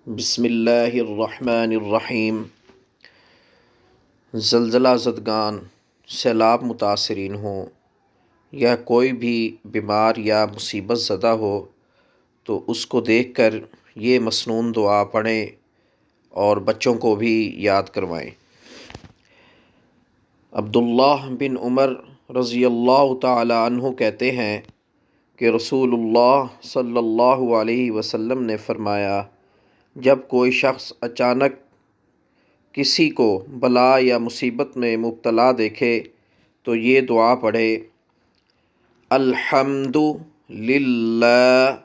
بسم اللہ الرحمن الرحیم۔ زلزلہ زدگان، سیلاب متاثرین ہوں یا کوئی بھی بیمار یا مصیبت زدہ ہو تو اس کو دیکھ کر یہ مسنون دعا پڑھیں اور بچوں کو بھی یاد کروائیں۔ عبداللہ بن عمر رضی اللہ تعالی عنہ کہتے ہیں کہ رسول اللہ صلی اللہ علیہ وسلم نے فرمایا، جب کوئی شخص اچانک کسی کو بلا یا مصیبت میں مبتلا دیکھے تو یہ دعا پڑھے: الحمد للہ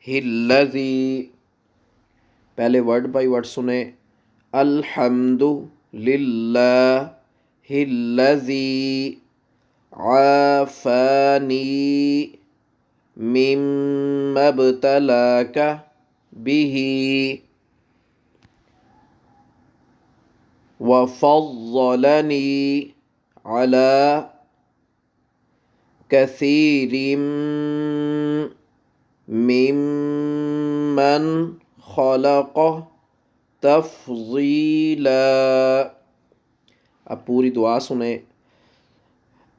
الذی، پہلے ورڈ بائی ورڈ سنیں، الحمد للہ الذی عافانی مما ابتلاک بہ وفضلنی علی کثیر ممن خلق تفضیلا۔ اب پوری دعا سنیں۔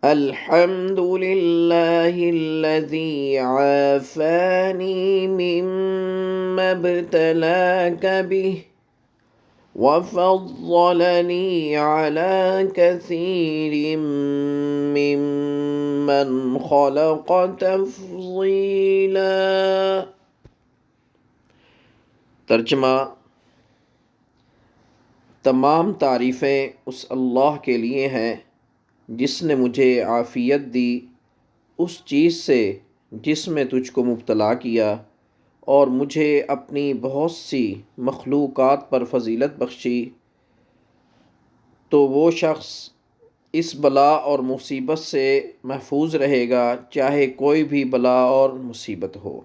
الحمد للہ الذی عافانی مما ابتلاک بہ وفضلنی علی کثیر ممن خلق تفضیلا۔ ترجمہ: تمام تعریفیں اس اللہ کے لیے ہیں جس نے مجھے عافیت دی اس چیز سے جس میں تجھ کو مبتلا کیا، اور مجھے اپنی بہت سی مخلوقات پر فضیلت بخشی، تو وہ شخص اس بلا اور مصیبت سے محفوظ رہے گا چاہے کوئی بھی بلا اور مصیبت ہو۔